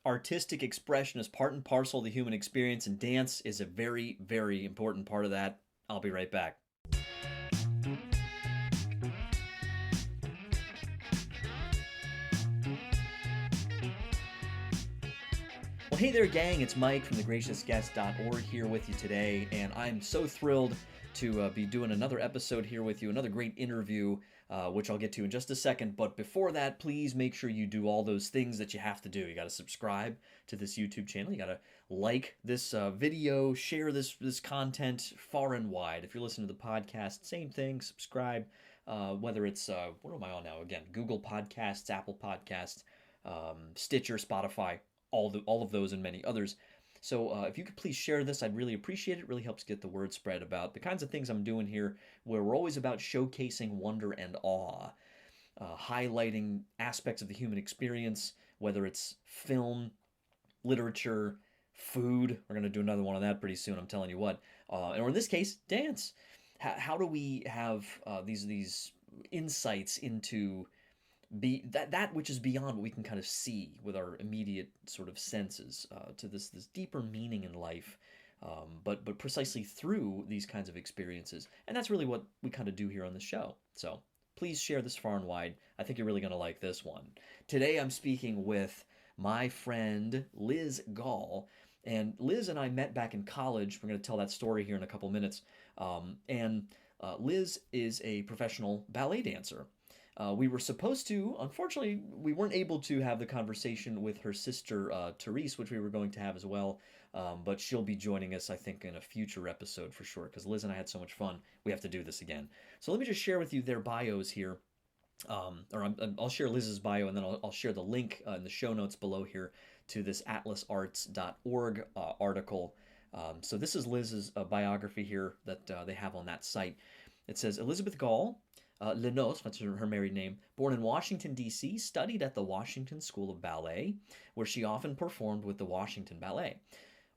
artistic expression is part and parcel of the human experience, and dance is a very, very important part of that. I'll be right back. Well, hey there, gang. It's Mike from thegraciousguest.org here with you today, and I'm so thrilled to be doing another episode here with you, another great interview, which I'll get to in just a second. But before that, please make sure you do all those things that you have to do. You got to subscribe to this YouTube channel. You got to like this video, share this content far and wide. If you're listening to the podcast, same thing. Subscribe. Whether it's what am I on now? Again, Google Podcasts, Apple Podcasts, Stitcher, Spotify, all of those and many others. So if you could please share this, I'd really appreciate it. It really helps get the word spread about the kinds of things I'm doing here, where we're always about showcasing wonder and awe, highlighting aspects of the human experience, whether it's film, literature, food. We're going to do another one on that pretty soon, I'm telling you what. Or in this case, dance. How do we have these insights into that which is beyond what we can kind of see with our immediate sort of senses, to this deeper meaning in life, but precisely through these kinds of experiences. And that's really what we kind of do here on the show. So please share this far and wide. I think you're really going to like this one. Today I'm speaking with my friend Liz Gahl. And Liz and I met back in college. We're going to tell that story here in a couple minutes. Liz is a professional ballet dancer. We were supposed to, unfortunately, we weren't able to have the conversation with her sister, Therese, which we were going to have as well, but she'll be joining us, I think, in a future episode for sure, because Liz and I had so much fun. We have to do this again. So let me just share with you their bios here, I'll share Liz's bio, and then I'll share the link in the show notes below here to this atlasarts.org article. So this is Liz's biography here that they have on that site. It says, Elizabeth Gahl Le Nôtre, that's her married name, born in Washington, D.C., studied at the Washington School of Ballet, where she often performed with the Washington Ballet.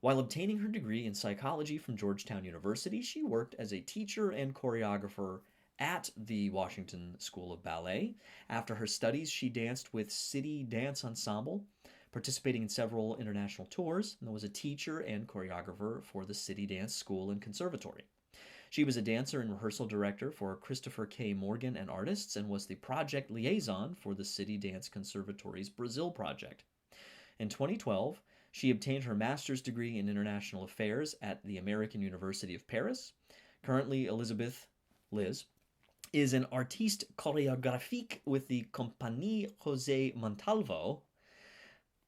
While obtaining her degree in psychology from Georgetown University, she worked as a teacher and choreographer at the Washington School of Ballet. After her studies, she danced with City Dance Ensemble, participating in several international tours, and was a teacher and choreographer for the City Dance School and Conservatory. She was a dancer and rehearsal director for Christopher K. Morgan and Artists, and was the project liaison for the City Dance Conservatory's Brazil project. In 2012, she obtained her master's degree in international affairs at the American University of Paris. Currently, Liz, is an artiste chorégraphique with the Compagnie José Montalvo.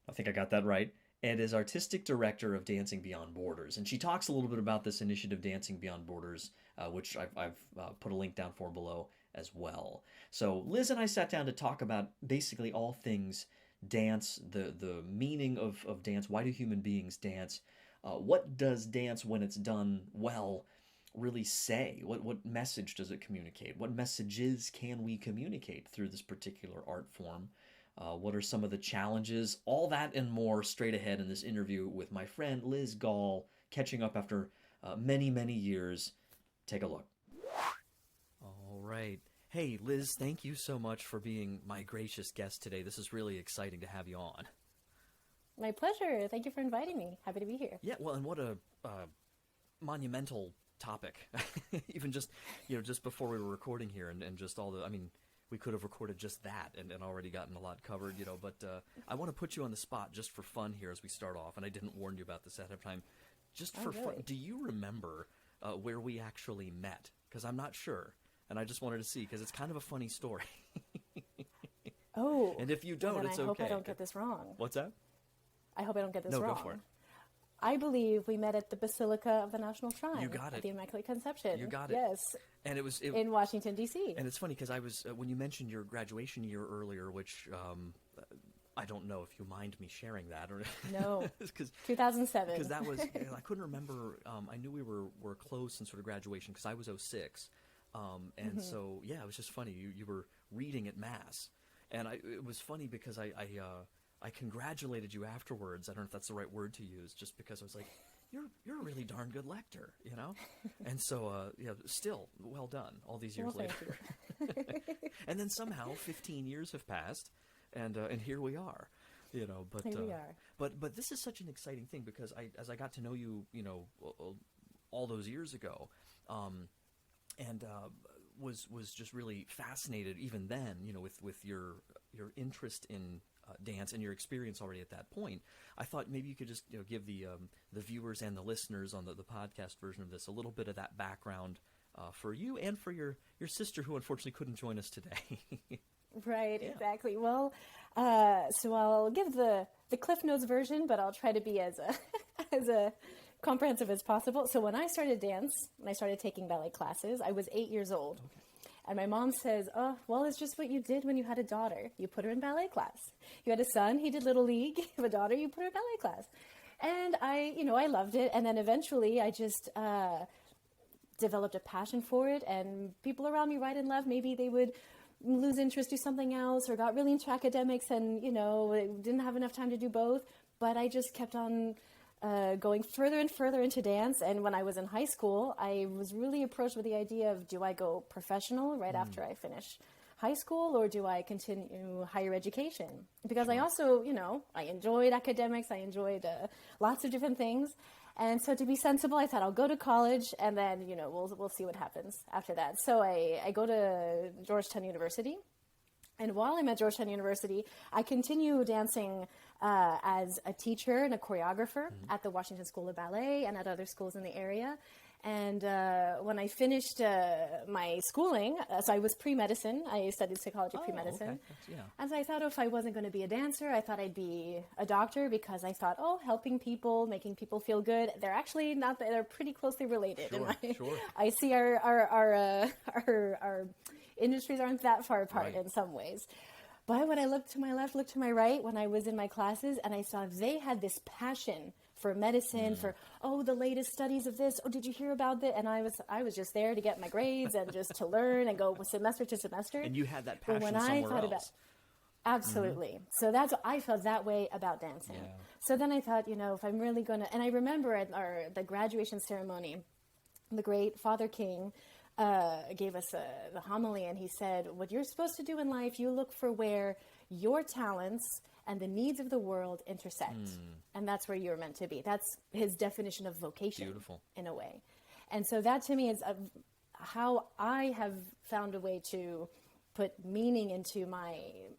I think I got that right. And is artistic director of Dancing Beyond Borders. And she talks a little bit about this initiative, Dancing Beyond Borders, which I've put a link down for below as well. So Liz and I sat down to talk about basically all things dance, the meaning of dance. Why do human beings dance? What does dance, when it's done well, really say? What message does it communicate? What messages can we communicate through this particular art form? What are some of the challenges? All that and more straight ahead in this interview with my friend Liz Gahl, catching up after many, many years. Take a look. All right. Hey, Liz, thank you so much for being my gracious guest today. This is really exciting to have you on. My pleasure. Thank you for inviting me. Happy to be here. Yeah, well, and what a monumental topic. Even just before we were recording here, and just all the, we could have recorded just that and already gotten a lot covered, but I want to put you on the spot just for fun here as we start off, and I didn't warn you about this ahead of time. Just for fun, do you remember where we actually met? Because I'm not sure, and I just wanted to see, because it's kind of a funny story. Oh. And if you don't, it's okay. I hope I don't get this wrong. What's that? I hope I don't get this wrong. No, go for it. I believe we met at the Basilica of the National Shrine. You got it. At the Immaculate Conception. You got it. Yes. And it was in Washington, D.C. And it's funny because I was when you mentioned your graduation year earlier, which I don't know if you mind me sharing that or no. 2007. Because that was I couldn't remember. I knew we were close in sort of graduation because I was 06, and so yeah, it was just funny. You were reading at Mass, and it was funny because I congratulated you afterwards. I don't know if that's the right word to use, just because I was like, you're a really darn good lector, And so, still, well done all these years later. And then somehow 15 years have passed, and here we are. But Here we are. but this is such an exciting thing because as I got to know you, all those years ago, and was just really fascinated even then, with your interest in dance and your experience already at that point. I thought maybe you could just give the viewers and the listeners on the podcast version of this a little bit of that background for you and for your sister, who unfortunately couldn't join us today. Right, Yeah. exactly. Well, so I'll give the Cliff Notes version, but I'll try to be as as comprehensive as possible. So when I started dance, when I started taking ballet classes, I was 8 years old. Okay. And my mom says, oh, well, it's just what you did when you had a daughter. You put her in ballet class. You had a son, he did Little League. You have a daughter, you put her in ballet class. And I loved it. And then eventually I just developed a passion for it. And people around me, right and left, maybe they would lose interest, do something else, or got really into academics and, didn't have enough time to do both. But I just kept on going further and further into dance. And when I was in high school, I was really approached with the idea of, do I go professional right after I finish high school, or do I continue higher education? Because I also, I enjoyed academics. I enjoyed lots of different things. And so to be sensible, I thought I'll go to college and then, we'll see what happens after that. So I go to Georgetown University. And while I'm at Georgetown University, I continue dancing as a teacher and a choreographer at the Washington School of Ballet and at other schools in the area. And when I finished my schooling, so I was pre-medicine. I studied psychology pre-medicine. Okay. Yeah. And so I thought, if I wasn't going to be a dancer, I thought I'd be a doctor, because I thought, helping people, making people feel good. They're actually not, they're pretty closely related. Sure. I see our industries aren't that far apart in some ways. But when I looked to my left, looked to my right, when I was in my classes, and I saw they had this passion for medicine, for, the latest studies of this. Oh, did you hear about that? And I was just there to get my grades and just to learn and go semester to semester. And you had that passion But when somewhere I thought else. Absolutely. So that's, I felt that way about dancing. Yeah. So then I thought, if I'm really going to, and I remember at the graduation ceremony, the great Father King gave us the homily, and he said, what you're supposed to do in life, you look for where your talents and the needs of the world intersect. And that's where you're meant to be. That's his definition of vocation. Beautiful. In a way. And so that to me is how I have found a way to put meaning into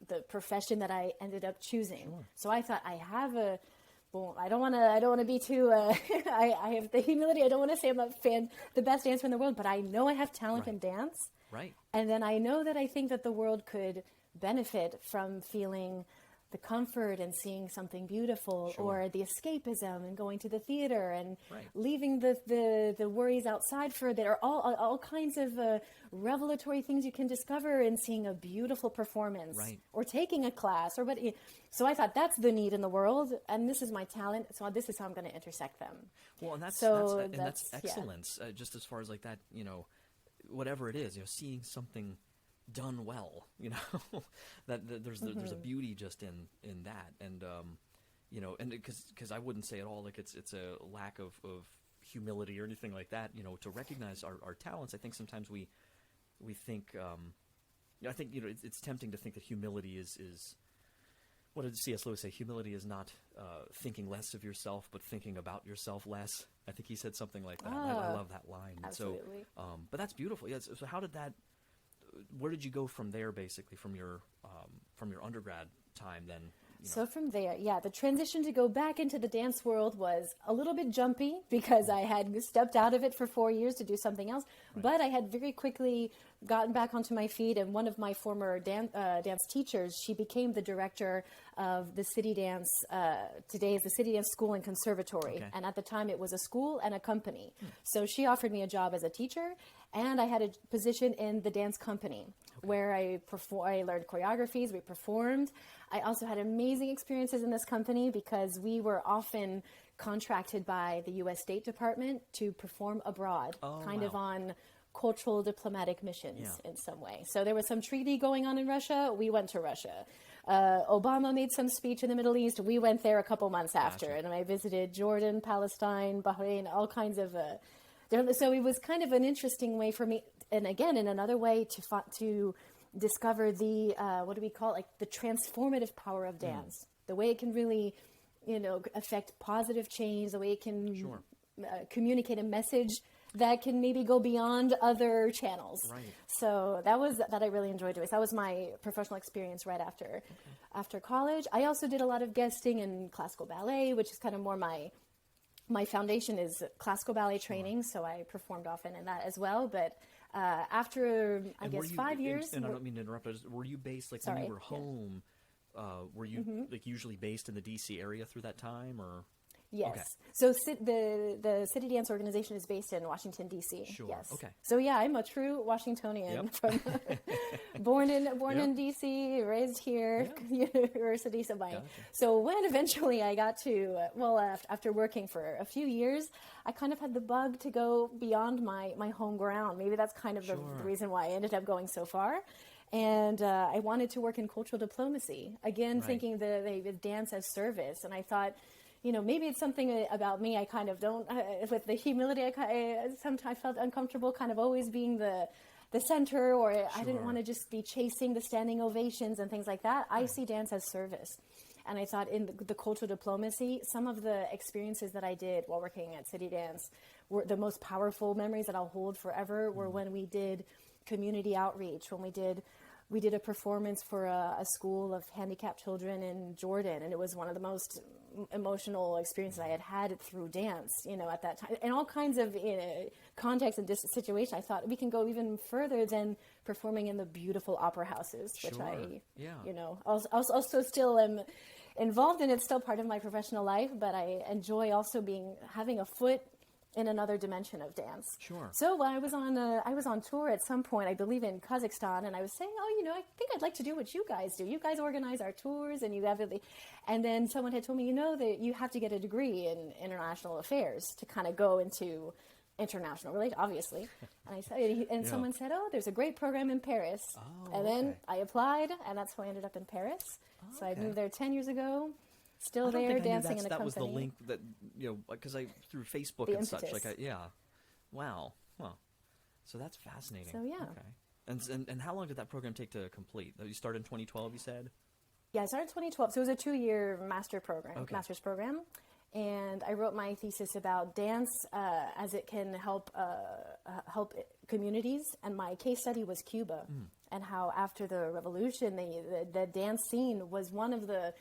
the profession that I ended up choosing. Sure. So I thought, I have I don't want to be too, I have the humility. I don't want to say I'm the best dancer in the world, but I know I have talent in dance. Right. And then I know that I think that the world could benefit from feeling the comfort and seeing something beautiful, or the escapism and going to the theater and leaving the worries outside for that are all kinds of revelatory things you can discover in seeing a beautiful performance or taking a class or what. So I thought, that's the need in the world, and this is my talent. So this is how I'm going to intersect them. Well, and that's excellence. Just as far as like that, whatever it is, seeing something done well, that there's a beauty just in that, and and because I wouldn't say at all like it's a lack of humility or anything like that, to recognize our talents. I think sometimes we think I think it's tempting to think that humility is what did C.S. Lewis say? Humility is not thinking less of yourself, but thinking about yourself less. I think he said something like that. I love that line. Absolutely. So, but that's beautiful. Yes. So how did that? Where did you go from there, basically, from your undergrad time then? So from there, the transition to go back into the dance world was a little bit jumpy, because I had stepped out of it for 4 years to do something else. But I had very quickly gotten back onto my feet, and one of my former dance teachers, she became the director of the City Dance, today is the City Dance School and Conservatory. Okay. And at the time it was a school and a company. So she offered me a job as a teacher, and I had a position in the dance company where I learned choreographies, we performed. I also had amazing experiences in this company because we were often contracted by the U.S. State Department to perform abroad, of on cultural diplomatic missions in some way. So there was some treaty going on in Russia, we went to Russia. Obama made some speech in the Middle East, we went there a couple months after. And I visited Jordan, Palestine, Bahrain, all kinds of... so it was kind of an interesting way for me, and again, in another way to discover the, what do we call it, like the transformative power of dance. the way it can really, affect positive change, the way it can Sure. communicate a message that can maybe go beyond other channels. Right. So that I really enjoyed doing. So that was my professional experience right after college. I also did a lot of guesting in classical ballet, which is kind of more my foundation is classical ballet training. So I performed often in that as well. But after, I guess, 5 years. And I don't mean to interrupt, but were you based, like, when you were home, were you, like, usually based in the D.C. area through that time, or? Yes. Okay. So the City Dance organization is based in Washington, D.C. Sure. Yes. Okay. So yeah, I'm a true Washingtonian. Yep. From born in D.C., raised here, university. So so when eventually I got to after working for a few years, I kind of had the bug to go beyond my home ground. Maybe that's kind of the reason why I ended up going so far. And I wanted to work in cultural diplomacy again, thinking the dance as service, and I thought, maybe it's something about me. I kind of don't, with the humility, I sometimes felt uncomfortable kind of always being the center, or I didn't want to just be chasing the standing ovations and things like that. I see dance as service. And I thought in the cultural diplomacy, some of the experiences that I did while working at City Dance were the most powerful memories that I'll hold forever were when we did community outreach, when we did a performance for a school of handicapped children in Jordan, and it was one of the most emotional experiences I had through dance, at that time. In all kinds of contexts and situations, I thought we can go even further than performing in the beautiful opera houses, which I, also still am involved in. It's still part of my professional life, but I enjoy also having a foot in another dimension of dance. Sure. So when I was on tour at some point, I believe in Kazakhstan, and I was saying, I think I'd like to do what you guys do. You guys organize our tours, and and then someone had told me, that you have to get a degree in international affairs to kind of go into international relations, obviously. And I said, and someone said, there's a great program in Paris. Oh, and then I applied, and that's how I ended up in Paris. Oh, so I moved there 10 years ago. Still there, dancing in a company. That was the link that, because I, through Facebook the and impetus. such, wow. Well, so that's fascinating. So, yeah. Okay. And how long did that program take to complete? You started in 2012, you said? Yeah, I started in 2012. So it was a 2-year master's program. And I wrote my thesis about dance as it can help communities. And my case study was Cuba, and how after the revolution, the dance scene was one of the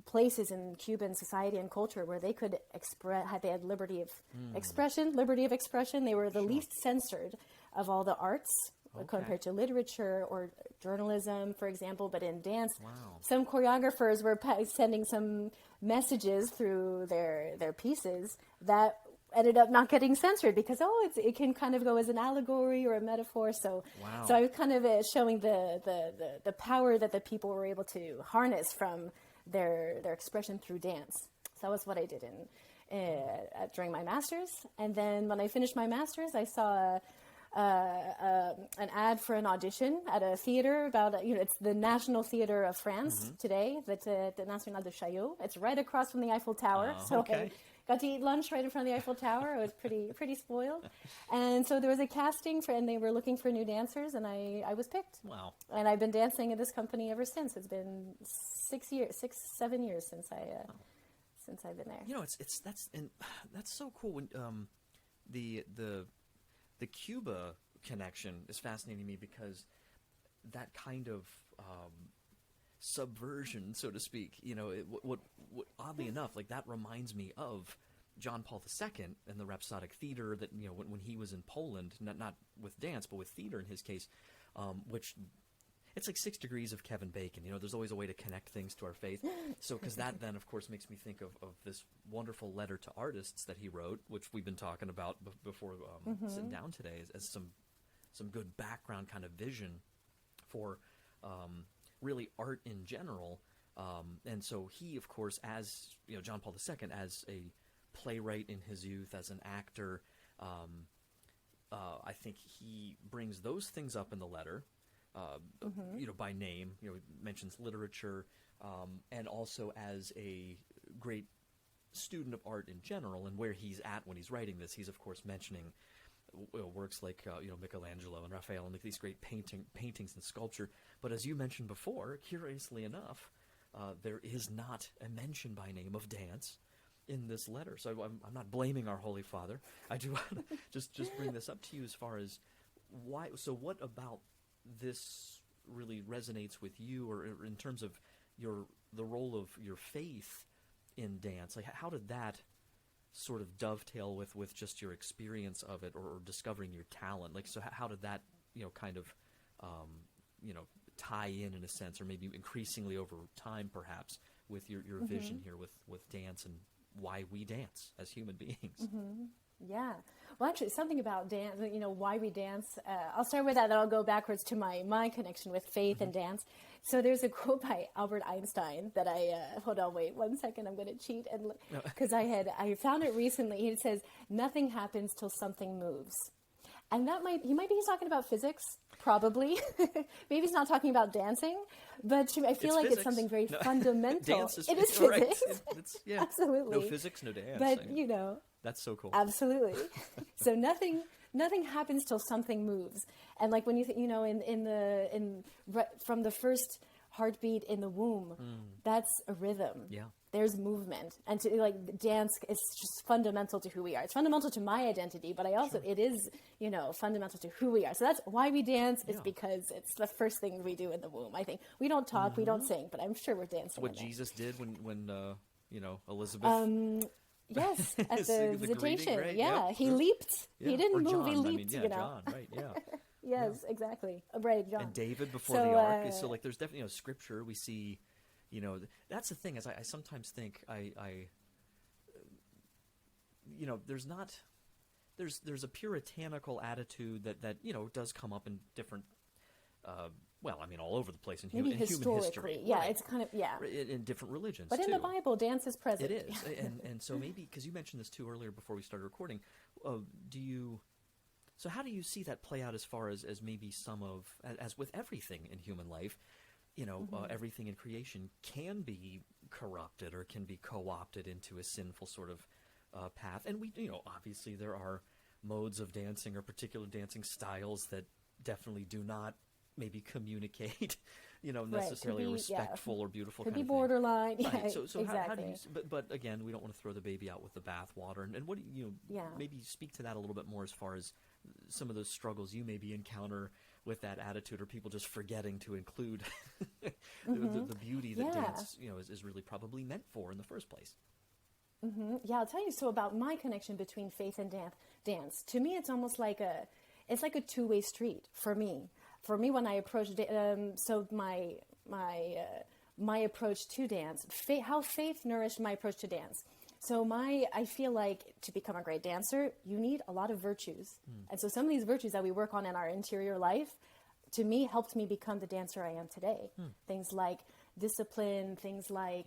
places in Cuban society and culture where they could they had liberty of expression. They were the least censored of all the arts compared to literature or journalism, for example. But in dance, some choreographers were sending some messages through their pieces that ended up not getting censored because it can kind of go as an allegory or a metaphor. So I was kind of showing the power that the people were able to harness from their expression through dance. So that was what I did during my master's. And then when I finished my master's, I saw an ad for an audition at a theater about it's the National Theater of France today, the National de Chaillot. It's right across from the Eiffel Tower. I got to eat lunch right in front of the Eiffel Tower. I was pretty spoiled. And so there was a casting and they were looking for new dancers, and I was picked. Wow. And I've been dancing at this company ever since. It's been 7 years since I've been there. That's so cool when the Cuba connection is fascinating to me because that kind of subversion, so to speak, what oddly enough, like that reminds me of John Paul II and the Rhapsodic Theater that, when he was in Poland, not with dance, but with theater in his case, which it's like 6 degrees of Kevin Bacon. There's always a way to connect things to our faith. So, because that then, of course, makes me think of this wonderful letter to artists that he wrote, which we've been talking about before sitting down today, as some good background kind of vision for really art in general. And so he, of course, as John Paul II, as a playwright in his youth, as an actor, I think he brings those things up in the letter. By name, mentions literature, and also as a great student of art in general, and where he's at when he's writing this, he's of course mentioning works like Michelangelo and Raphael and like these great paintings and sculpture. But as you mentioned before, curiously enough, there is not a mention by name of dance in this letter. So I'm not blaming our Holy Father. I do want to just bring this up to you as far as why. So what about this really resonates with you, or in terms of the role of your faith in dance? Like, how did that sort of dovetail with just your experience of it, or discovering your talent? Like, so how did that, kind of, tie in a sense, or maybe increasingly over time, perhaps, with your vision here with dance and why we dance as human beings? Yeah. Well, actually, something about dance, why we dance. I'll start with that, then I'll go backwards to my connection with faith and dance. So there's a quote by Albert Einstein that hold on, wait 1 second, I'm going to cheat, and because I found it recently. It says, "Nothing happens till something moves." And he's talking about physics, probably. Maybe he's not talking about dancing, but I feel like it's something very fundamental. Dance is, it is right. physics. Yeah. Absolutely. No physics, no dance. But, that's so cool. Absolutely. So nothing happens till something moves. And like when you from the first heartbeat in the womb, that's a rhythm. Yeah. There's movement, and dance is just fundamental to who we are. It's fundamental to my identity, but it is fundamental to who we are. So that's why we dance, is because it's the first thing we do in the womb. I think we don't talk, we don't sing, but I'm sure we're dancing. What Jesus did when Elizabeth. Yes, at the visitation. Greeting, right? Yeah, Yep. he leaped. Yeah. He didn't or move. John, He leaped. John, right? Yeah. Yes, exactly. Right, John. And David before the ark. So like, there's definitely scripture. We see, that's the thing. As I sometimes think, there's a puritanical attitude that does come up in different. All over the place in human history. Yeah, right. It's kind of, in different religions. But in the Bible, dance is present. It is, and so maybe because you mentioned this too earlier before we started recording, So how do you see that play out as far as maybe as with everything in human life, everything in creation can be corrupted or can be co-opted into a sinful sort of path, and we obviously there are modes of dancing or particular dancing styles that definitely do not maybe communicate, necessarily be, respectful or beautiful. Could kind be of borderline. thing. Right. Yeah, So exactly. how do you? But again, we don't want to throw the baby out with the bathwater. And what do you? Maybe speak to that a little bit more as far as some of those struggles you maybe encounter with that attitude, or people just forgetting to include the beauty that dance, is really probably meant for in the first place. Yeah, I'll tell you. So about my connection between faith and dance, to me, it's almost like a two-way street for me. For me, when I approach, my approach to dance, how faith nourished my approach to dance. So I feel like to become a great dancer, you need a lot of virtues. And so some of these virtues that we work on in our interior life, to me, helped me become the dancer I am today. Things like discipline, things like,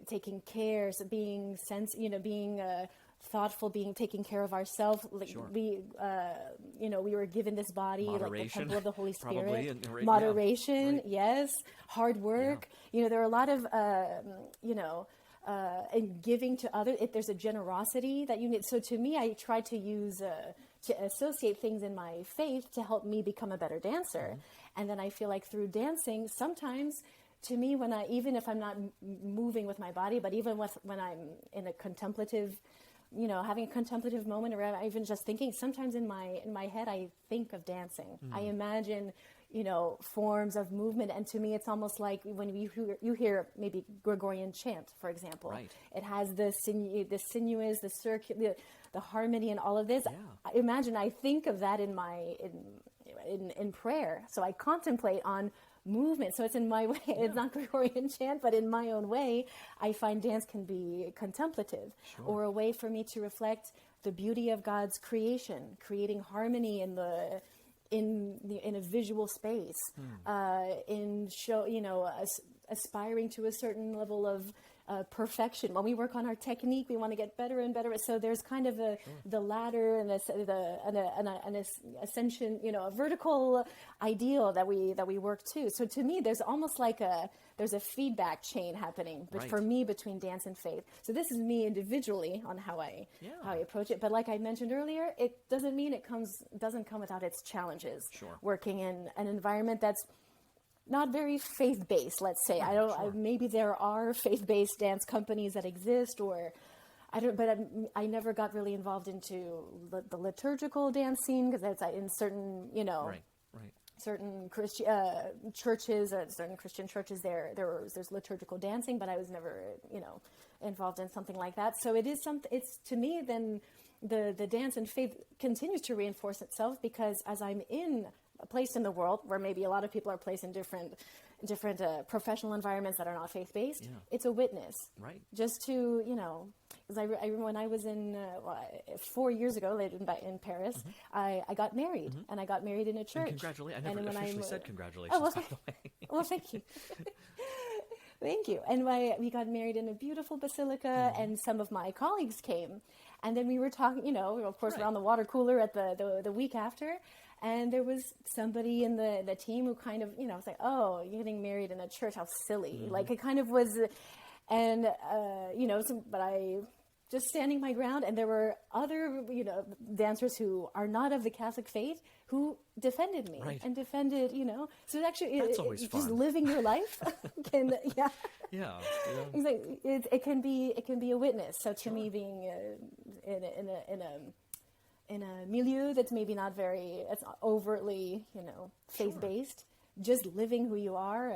taking care, so being thoughtful, taking care of ourselves. Like we were given this body, like the temple of the Holy Spirit. Moderation, yes. Hard work. There are a lot of, and giving to others. There's a generosity that you need. So to me, I try to use, to associate things in my faith to help me become a better dancer. And then I feel like through dancing, sometimes to me, even if I'm not moving with my body, but even when I'm in a contemplative, having a contemplative moment, or even just thinking, sometimes in my head, I think of dancing. I imagine, forms of movement. And to me, it's almost like when you hear maybe Gregorian chant, for example. Right. It has the sinuous, the circular, the harmony, and all of this. Yeah. I think of that in prayer. So I contemplate on movement. So it's in my way. Yeah. It's not Gregorian chant, but in my own way, I find dance can be contemplative, or a way for me to reflect the beauty of God's creation, creating harmony in a visual space, aspiring to a certain level of perfection. When we work on our technique, we want to get better and better. So there's kind of the ladder and an ascension, a vertical ideal that we work to. So to me, there's almost like there's a feedback chain happening, but for me, between dance and faith. So this is me individually on how I approach it. But like I mentioned earlier, it doesn't mean doesn't come without its challenges. Working in an environment that's not very faith-based, let's say. I don't. Sure. Maybe there are faith-based dance companies that exist, or I don't. But I never got really involved into the liturgical dance scene, because that's in certain, Right. Right. certain Christian churches, certain Christian churches. There's liturgical dancing, but I was never, involved in something like that. So it is something. It's, to me, then the dance and faith continues to reinforce itself, because as I'm in a place in the world where maybe a lot of people are placed in different professional environments that are not faith-based, it's a witness. Right. Just to, because I remember when I was in, 4 years ago, in Paris, I got married, and I got married in a church. Congratulations. I never officially said congratulations, Oh, well, by the way. well, thank you. Thank you. And we got married in a beautiful basilica, and some of my colleagues came. And then we were talking, of course, around the water cooler at the week after. And there was somebody in the team who kind of, was like, oh, you're getting married in a church, how silly. Like, it kind of was, and, but I just standing my ground. And there were other, dancers who are not of the Catholic faith who defended me and defended, So it actually, That's always just fun. Living your life can, Yeah. Exactly. It can be a witness. So to me, being in a milieu that's maybe not very, it's not overtly, faith-based, just living who you are,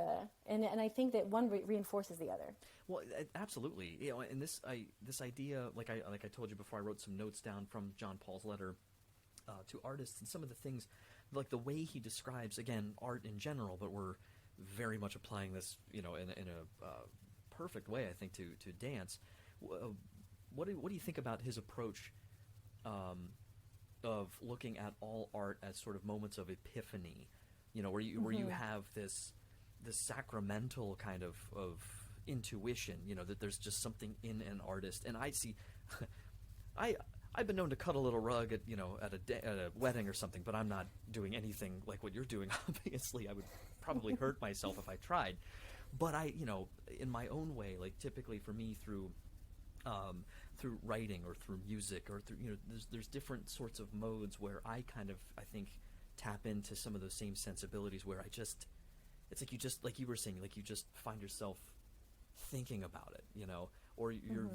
and I think that one reinforces the other. Well, absolutely. And this idea, like I told you before, I wrote some notes down from John Paul's letter to artists, and some of the things, like the way he describes, again, art in general, but we're very much applying this, in a perfect way, I think, to dance. What do you think about his approach of looking at all art as sort of moments of epiphany, where you have this sacramental kind of intuition, that there's just something in an artist. And I see, I've been known to cut a little rug at a wedding or something, but I'm not doing anything like what you're doing. Obviously, I would probably hurt myself if I tried. But I, in my own way, like typically for me through writing or through music or through, there's different sorts of modes where I kind of, I think, tap into some of those same sensibilities where it's like you just, like you were saying, like you just find yourself thinking about it, or you're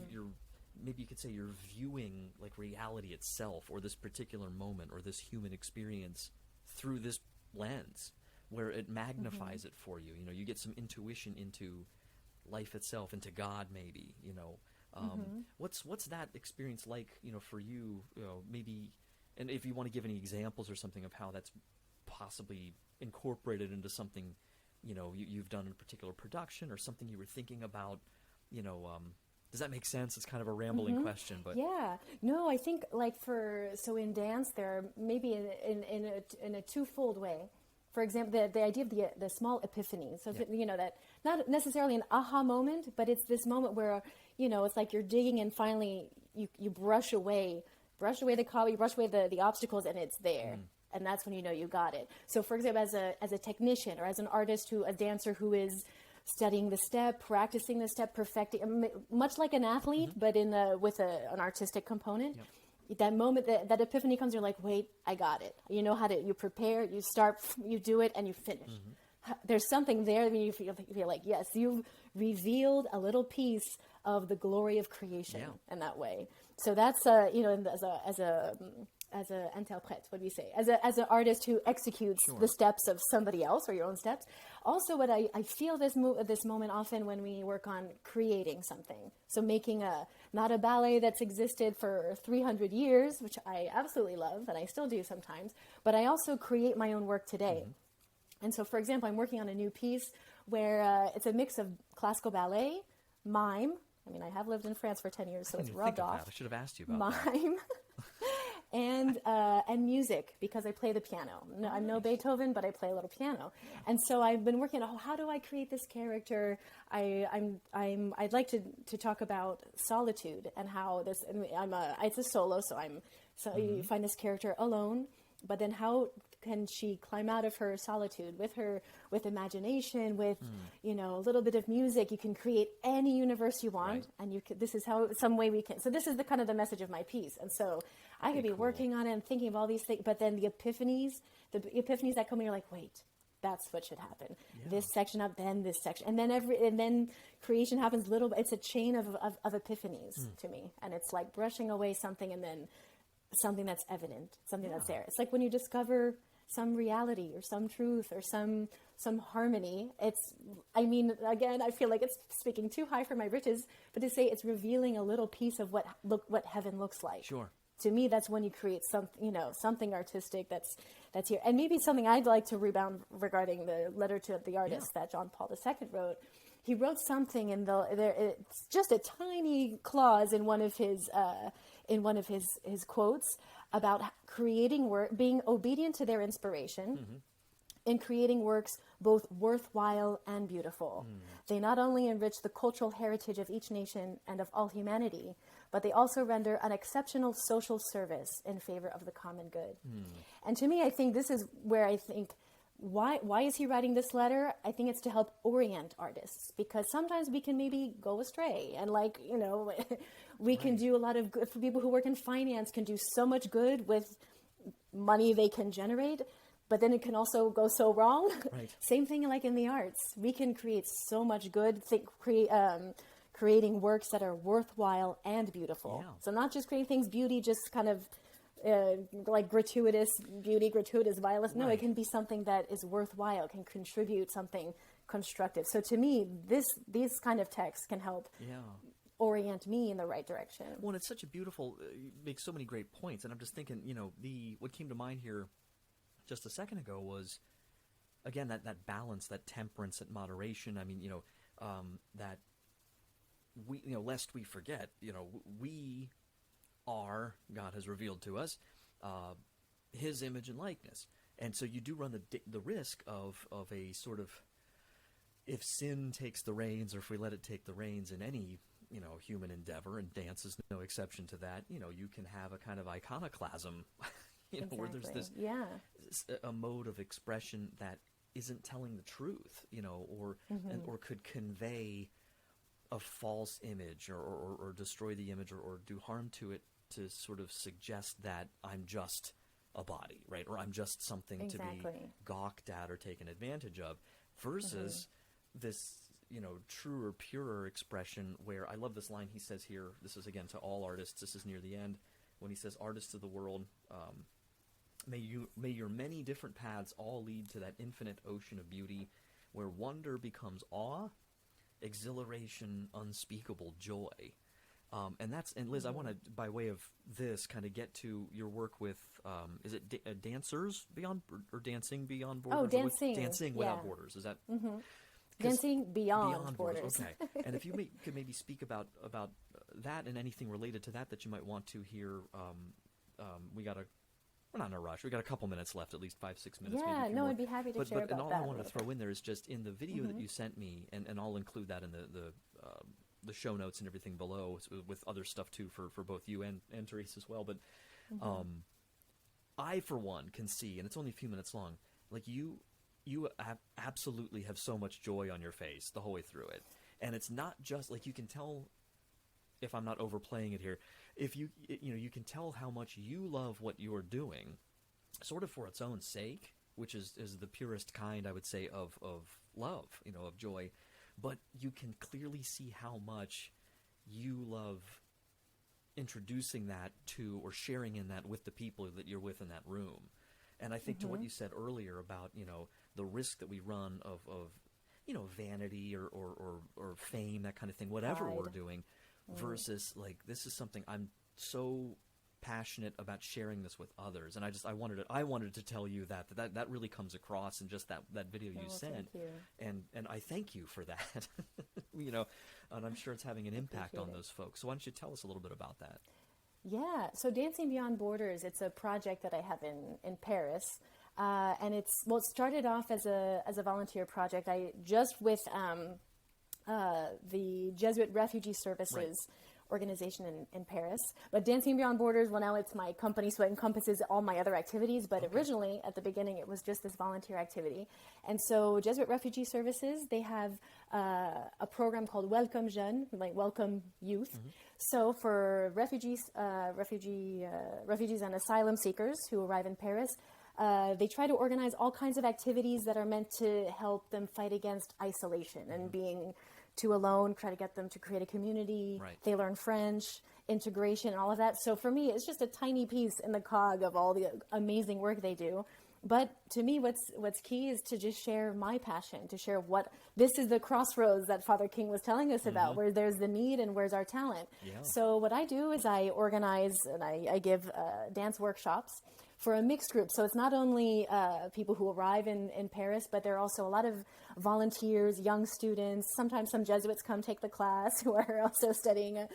maybe you could say you're viewing like reality itself or this particular moment or this human experience through this lens where it magnifies it for you. You get some intuition into life itself, into God, maybe. What's that experience like? For you, maybe, and if you want to give any examples or something of how that's possibly incorporated into something, you've done in a particular production or something you were thinking about. Does that make sense? It's kind of a rambling question, but yeah, no, I think so in dance there are maybe in a twofold way. For example, the idea of the small epiphany. So, that not necessarily an aha moment, but it's this moment where, it's like you're digging and finally you brush away the cobble, you brush away the obstacles, and it's there. And that's when you got it. So, for example, as a technician or as an artist, a dancer who is studying the step, practicing the step, perfecting, much like an athlete, but with an artistic component. Yep. That moment, that epiphany comes, you're like, wait, I got it. You prepare, you start, you do it, and you finish. There's something there when you feel like, yes, you've revealed a little piece of the glory of creation in that way. So that's, as a interprète, what do we say? As an artist who executes the steps of somebody else or your own steps. Also, what I feel this moment often when we work on creating something. So making not a ballet that's existed for 300 years, which I absolutely love and I still do sometimes, but I also create my own work today. And so, for example, I'm working on a new piece where it's a mix of classical ballet, mime. I mean, I have lived in France for 10 years, so it's rubbed off. I should have asked you about mime. And music, because I play the piano. No, I'm no Beethoven, but I play a little piano. And so I've been working on how do I create this character? I'd like to talk about solitude and how this. It's a solo, so you find this character alone, but then how can she climb out of her solitude with imagination, with a little bit of music? You can create any universe you want, and this is how some way we can. So this is the kind of the message of my piece, and so I could be working on it and thinking of all these things, but then the epiphanies that come in, you're like, wait, that's what should happen. This section up, then this section, and then creation happens little. It's a chain of epiphanies to me, and it's like brushing away something and then something that's evident, something that's there. It's like when you discover some reality or some truth or some harmony. Again, I feel like it's speaking too high for my britches, but to say it's revealing a little piece of what heaven looks like. Sure. To me, that's when you create something artistic that's here. And maybe something I'd like to rebound regarding the letter to the artist that John Paul II wrote. He wrote something it's just a tiny clause in one of his quotes about creating work, being obedient to their inspiration, in creating works both worthwhile and beautiful. They not only enrich the cultural heritage of each nation and of all humanity, but they also render an exceptional social service in favor of the common good. And to me, I think this is where I think, why is he writing this letter? I think it's to help orient artists, because sometimes we can maybe go astray, and we can do a lot of good. For people who work in finance, can do so much good with money they can generate, but then it can also go so wrong. Right. Same thing like in the arts. We can create so much good, creating works that are worthwhile and beautiful. Yeah. So not just creating things beauty, just kind of like gratuitous beauty, gratuitous violence. No, it can be something that is worthwhile, can contribute something constructive. So to me, these kind of texts can help orient me in the right direction. Well, it's such a beautiful, you make so many great points, and I'm just thinking, what came to mind here just a second ago was, again, that balance, that temperance, that moderation. I mean, that we, lest we forget, we are, God has revealed to us, His image and likeness, and so you do run the risk of a sort of, if sin takes the reins, or if we let it take the reins in any human endeavor, and dance is no exception to that, you can have a kind of iconoclasm, Exactly. where there's this a mode of expression that isn't telling the truth, or could convey a false image, or destroy the image, or do harm to it, to sort of suggest that I'm just a body, right? Or I'm just something to be gawked at or taken advantage of, versus this, truer, purer expression where, I love this line he says here, this is again to all artists, this is near the end, when he says, artists of the world, may your many different paths all lead to that infinite ocean of beauty where wonder becomes awe, exhilaration, unspeakable joy. And Liz, I want to, by way of this, kind of get to your work with, is it Dancers Beyond, or Dancing Beyond Borders? Oh, Dancing. Dancing Without Borders, is that? Dancing Beyond Borders. Okay. And if you could maybe speak about that and anything related to that you might want to hear. We're not in a rush. We got a couple minutes left, at least 5-6 minutes. Yeah, maybe no, more. I'd be happy to share about that. And all I wanted to throw in there is just in the video that you sent me, and I'll include that in the show notes and everything below, with other stuff too for both you and Therese as well. But I, for one, can see, and it's only a few minutes long, like you absolutely have so much joy on your face the whole way through it. And it's not just, like, you can tell, if I'm not overplaying it here, if you can tell how much you love what you're doing, sort of for its own sake, which is the purest kind, I would say, of love, of joy. But you can clearly see how much you love introducing that to, or sharing in that with the people that you're with in that room. And I think to what you said earlier about, the risk that we run of vanity or fame, that kind of thing, whatever we're doing, versus, like, this is something I'm so passionate about sharing this with others. And I wanted to tell you that really comes across in just that video you sent. Thank you. And I thank you for that. And I'm sure it's having an impact on those folks. So why don't you tell us a little bit about that? Yeah, so Dancing Beyond Borders, it's a project that I have in Paris. And it started off as a volunteer project. I just with the Jesuit Refugee Services organization in Paris. But Dancing Beyond Borders, well, now it's my company, so it encompasses all my other activities. But originally, at the beginning, it was just this volunteer activity. And so Jesuit Refugee Services, they have a program called Welcome Jeune, like Welcome Youth. So for refugees and asylum seekers who arrive in Paris, They try to organize all kinds of activities that are meant to help them fight against isolation and being too alone, try to get them to create a community. Right. They learn French, integration, and all of that. So for me, it's just a tiny piece in the cog of all the amazing work they do. But to me, what's key is to just share my passion, to share what this is the crossroads that Father King was telling us about, where there's the need and where's our talent. Yeah. So what I do is I organize and I give dance workshops for a mixed group. So it's not only people who arrive in Paris, but there are also a lot of volunteers, young students. Sometimes some Jesuits come take the class who are also studying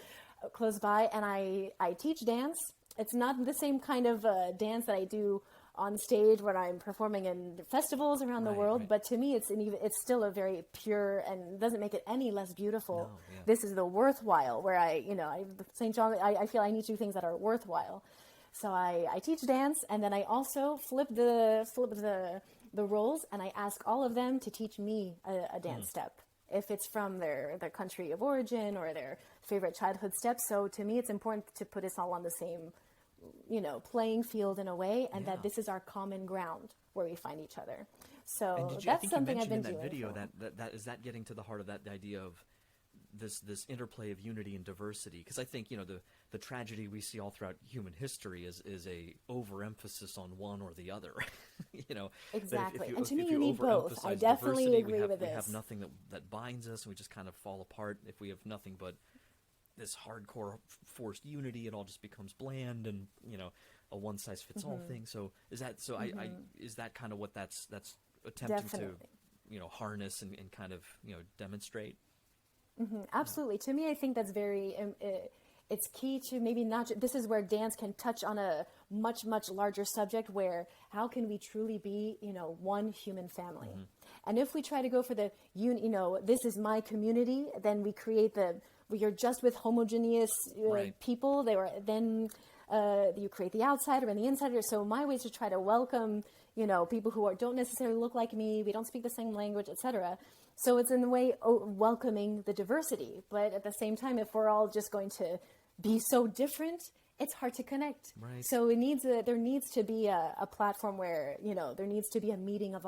close by. And I teach dance. It's not the same kind of dance that I do on stage when I'm performing in festivals around the world, right. but to me, it's still a very pure and doesn't make it any less beautiful. No, yeah. This is the worthwhile, where St. John, I feel I need to do things that are worthwhile. So I teach dance, and then I also flip the roles, and I ask all of them to teach me a dance step, if it's from their country of origin or their favorite childhood steps. So to me, it's important to put us all on the same playing field in a way, and that this is our common ground where we find each other. So that's something I've been doing. In that video, is that getting to the heart of that idea of this interplay of unity and diversity? Because I think the tragedy we see all throughout human history is a overemphasis on one or the other. Exactly. And to me, you need both. I definitely agree with this. We have nothing that binds us, and we just kind of fall apart. If we have nothing but this hardcore forced unity, it all just becomes bland and a one size fits all thing. So is that is that kind of what that's attempting to harness and kind of demonstrate? Absolutely. To me, I think that's very it's key to maybe not this is where dance can touch on a much larger subject, where how can we truly be one human family. And if we try to go for the this is my community, then we create you're just with homogeneous people. Then you create the outsider and the insider. So my way is to try to welcome, people who don't necessarily look like me. We don't speak the same language, etc. So it's in a way welcoming the diversity. But at the same time, if we're all just going to be so different, it's hard to connect. Right. So there needs to be a platform where, there needs to be a meeting of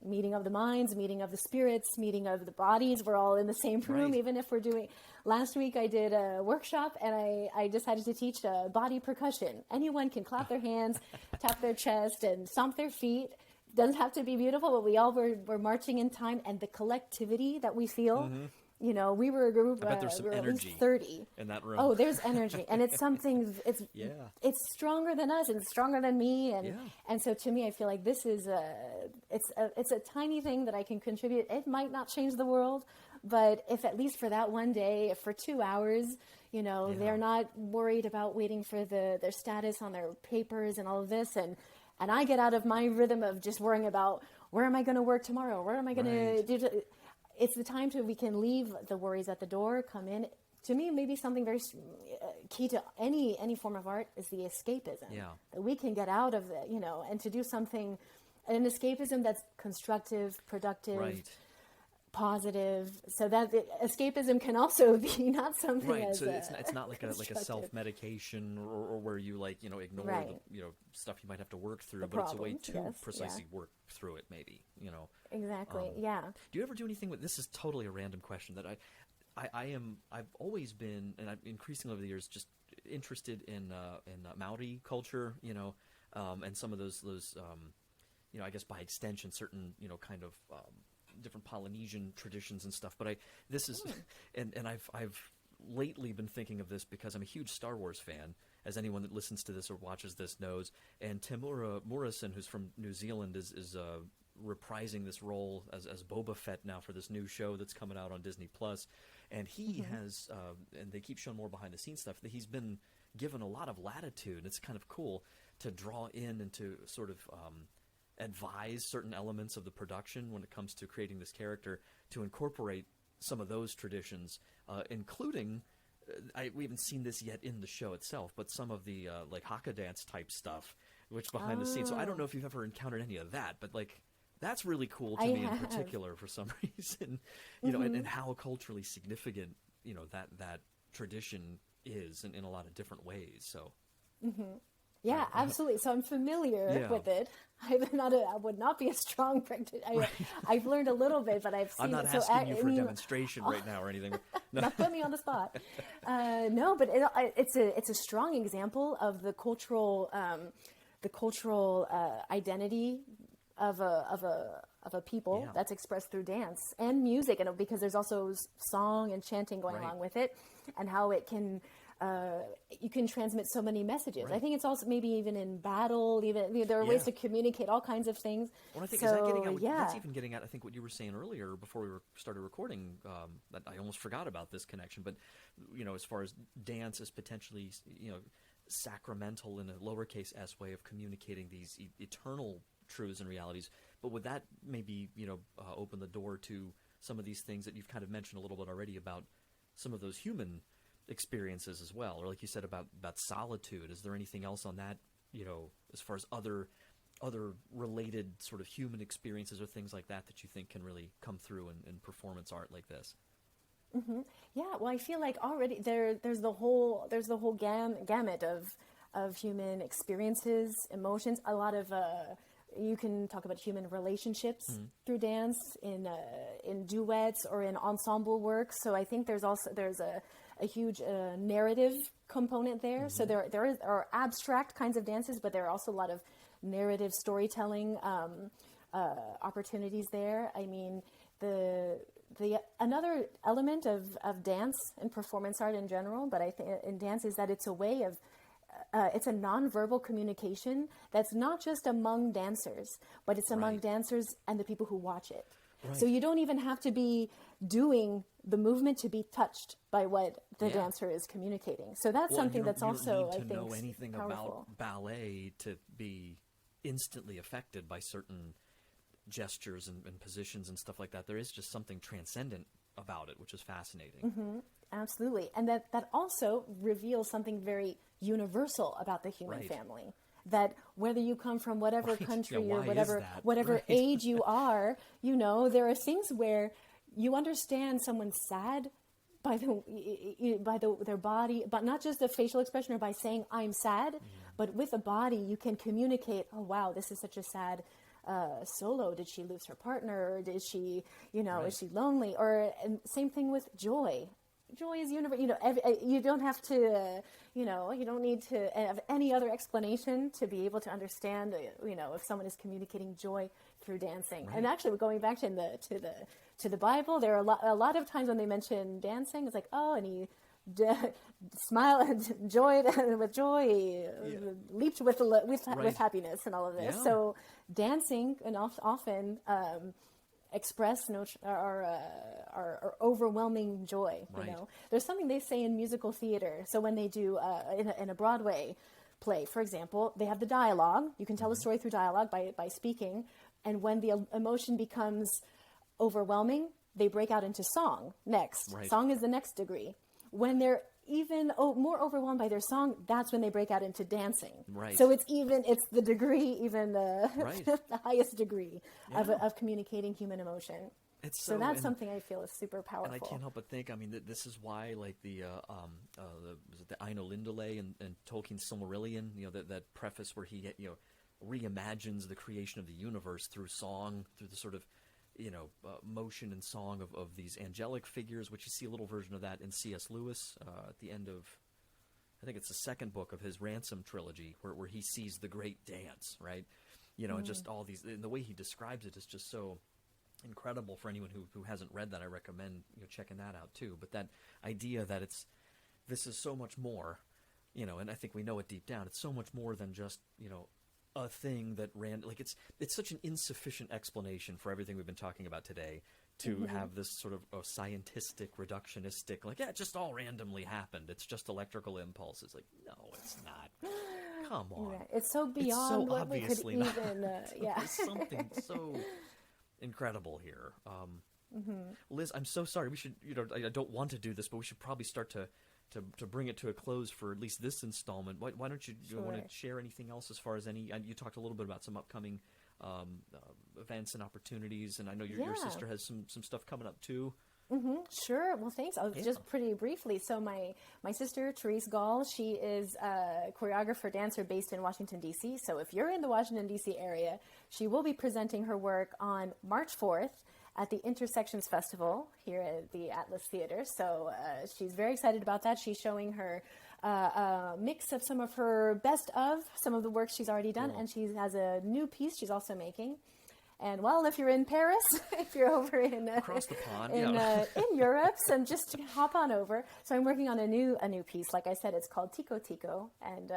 meeting of the minds, meeting of the spirits, meeting of the bodies. We're all in the same room, Right. even if we're doing... Last week I did a workshop, and I decided to teach body percussion. Anyone can clap their hands, tap their chest, and stomp their feet. Doesn't have to be beautiful, but we all were marching in time, and the collectivity that we feel... we were a group. I bet there's some we were at energy least 30 in that room. Oh, there's energy, and it's something. It's stronger than us, and it's stronger than me, and so to me, I feel like this is it's a tiny thing that I can contribute. It might not change the world, but if at least for that one day, if for 2 hours, they're not worried about waiting for their status on their papers and all of this, and I get out of my rhythm of just worrying about where am I going to work tomorrow, where am I going to do. It's the time we can leave the worries at the door, come in. To me, maybe something very key to any form of art is the escapism. Yeah. That we can get out of it, and to do something, an escapism that's constructive, productive, positive. So that escapism can also be not something as so it's not like a self-medication or where you ignore the stuff you might have to work through, but it's a way to precisely work through it, maybe. Exactly. Do you ever do anything with this? Is totally a random question that I've always been, and I'm increasingly over the years, just interested in Maori culture, and some of those I guess by extension certain kind of different Polynesian traditions and stuff. But and I've lately been thinking of this because I'm a huge Star Wars fan, as anyone that listens to this or watches this knows. And Tamura Morrison, who's from New Zealand, is reprising this role as Boba Fett now for this new show that's coming out on Disney Plus. And he has, and they keep showing more behind the scenes stuff, that he's been given a lot of latitude. It's kind of cool to draw in and to sort of advise certain elements of the production when it comes to creating this character, to incorporate some of those traditions, including we haven't seen this yet in the show itself, but some of the like Haka dance type stuff, which behind the scenes. So I don't know if you've ever encountered any of that, but like that's really cool to me in particular for some reason, and how culturally significant that tradition is in a lot of different ways. So. Yeah, right? absolutely. So I'm familiar Yeah. with it. I would not be a strong practitioner. I've learned a little bit, but I've I'm seen not it. So asking you I for a mean, demonstration right now or anything. No. not put me on the spot. No, but it's a strong example of the cultural identity of a people Yeah. that's expressed through dance and music, and because there's also song and chanting going Right. along with it, and how it can you can transmit so many messages. I Right. think it's also maybe even in battle, even there are ways Yeah. to communicate all kinds of things. Well, I think So is that getting at? yeah. That's even getting at. I think what you were saying earlier before we started recording. That I almost forgot about this connection. But as far as dance is potentially, sacramental in a lowercase s way of communicating these eternal truths and realities. But would that maybe open the door to some of these things that you've kind of mentioned a little bit already about some of those human experiences as well, or like you said about solitude? Is there anything else on that, as far as other related sort of human experiences or things like that you think can really come through in performance art like this? Yeah, well, I feel like already there's the whole gamut of human experiences, emotions. A lot of you can talk about human relationships through dance in duets or in ensemble work. So I think there's a huge narrative component there. So there are abstract kinds of dances, but there are also a lot of narrative storytelling opportunities there. I mean, the another element of dance and performance art in general, but I think in dance, is that it's a way of it's a nonverbal communication that's not just among dancers, but it's among Right. dancers and the people who watch it. Right. So you don't even have to be doing the movement to be touched by what the Yeah. dancer is communicating. So that's Well, and something you don't, that's you also, don't I need to think, know anything powerful. about ballet to be instantly affected by certain gestures and positions and stuff like that. There is just something transcendent about it, which is fascinating. Absolutely. And that also reveals something very universal about the human Right. family. That whether you come from whatever Right. country Yeah, or why is whatever that? whatever Right. age you are, there are things where you understand someone's sad by their body, but not just the facial expression or by saying I'm sad, but with the body you can communicate. Oh wow, this is such a sad solo. Did she lose her partner? Or did she, Right. is she lonely? And same thing with joy. Joy is universal. You don't have to, you don't need to have any other explanation to be able to understand, if someone is communicating joy through dancing. Right. And actually, going back to the Bible, there are a lot of times when they mention dancing, it's like, oh, and he smiled and joyed with joy, leaped with Right. happiness and all of this. Yeah. So dancing and often express our overwhelming joy. Right. There's something they say in musical theater. So when they do in a Broadway play, for example, they have the dialogue. You can tell a story through dialogue by speaking, and when the emotion becomes overwhelming, they break out into song next. Right. Song is the next degree. When they're even more overwhelmed by their song, that's when they break out into dancing. Right. So it's the degree, even Right. the highest degree Yeah. of communicating human emotion. It's So that's and- something I feel is super powerful. And I can't help but think, I mean, this is why, like was it the Aino Lindale and Tolkien's Silmarillion, that preface where he, reimagines the creation of the universe through song, through the sort of, motion and song of these angelic figures, which you see a little version of that in C.S. Lewis at the end of, I think it's the second book of his Ransom trilogy, where he sees the great dance, right? And just all these, and the way he describes it is just so incredible. For anyone who hasn't read that, I recommend checking that out too. But that idea that this is so much more, and I think we know it deep down. It's so much more than just a thing that it's such an insufficient explanation for everything we've been talking about today to have this sort of scientific, reductionistic, like, yeah, it just all randomly happened. It's just electrical impulses. Like, no, it's not. Come on. Yeah, it's so It's beyond so what we could obviously not. even. Yeah. There's something so incredible here. Liz, I'm so sorry. We should, I don't want to do this, but we should probably start to bring it to a close for at least this installment. Why don't you want to share anything else as far as you talked a little bit about some upcoming events and opportunities, and I know your sister has some stuff coming up too. Sure. Well, thanks. I'll Yeah. just pretty briefly. So my sister Therese Gahl, she is a choreographer dancer based in Washington D.C. So if you're in the Washington D.C. area, she will be presenting her work on March 4th at the Intersections Festival here at the Atlas Theater. So she's very excited about that. She's showing her mix of some of her best of some of the work she's already done, and she has a new piece she's also making. And well, if you're in Paris, if you're over in Across the pond, in Europe, so just hop on over. So I'm working on a new piece. Like I said, it's called Tico Tico, and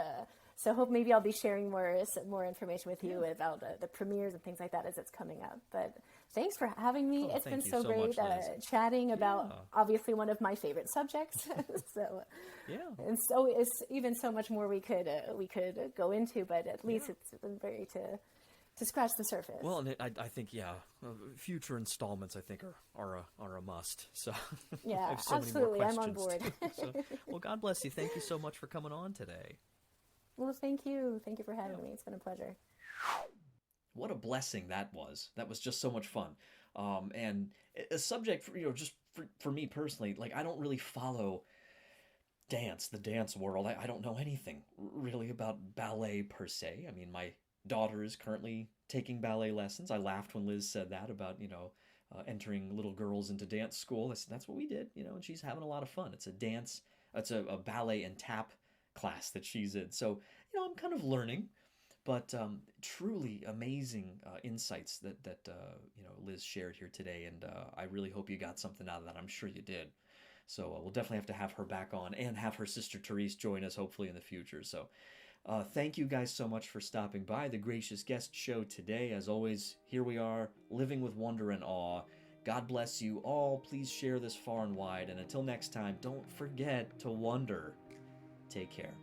so hope maybe I'll be sharing more information with you about the premieres and things like that as it's coming up. But thanks for having me. It's been so great chatting about obviously one of my favorite subjects. So and so it's even so much more we could go into, but at least it's been very to scratch the surface. Well, and I think future installments I think are a must. So yeah, I have so absolutely, many more I'm on board. So, well, God bless you. Thank you so much for coming on today. Well, thank you for having me. It's been a pleasure. What a blessing that was. That was just so much fun. And a subject for, just for me personally, like I don't really follow the dance world. I don't know anything really about ballet per se. I mean, my daughter is currently taking ballet lessons. I laughed when Liz said that about, entering little girls into dance school. That's what we did, and she's having a lot of fun. It's a ballet and tap class that she's in. So, I'm kind of learning, but truly amazing insights that Liz shared here today. And I really hope you got something out of that. I'm sure you did. So we'll definitely have to have her back on and have her sister Therese join us hopefully in the future. So thank you guys so much for stopping by the Gracious Guest Show today. As always, here we are, living with wonder and awe. God bless you all. Please share this far and wide. And until next time, don't forget to wonder. Take care.